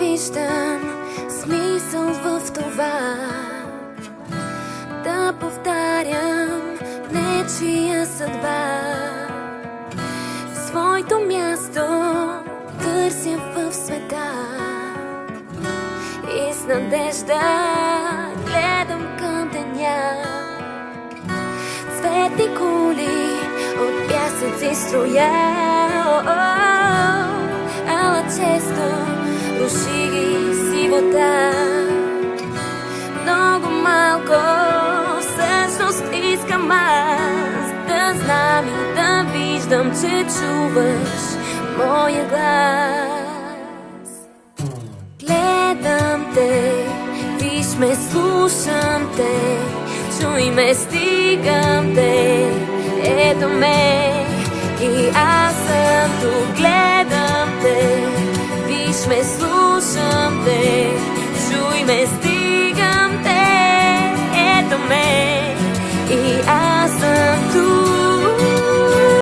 виждам смисъл в това да повтарям нечия съдба. Своето място търся в света и с надежда гледам към деня. Цветни кули от пясъци строя, ала често руши ги сивота. Много малко всъщност искам аз да знам и да виждам, че чуваш моя глас. Гледам те, виж ме, слушам те, чуй ме, стигам те, ето ме и аз съм тук. Гледам те, виж ме, слушам те, чуй ме, стигам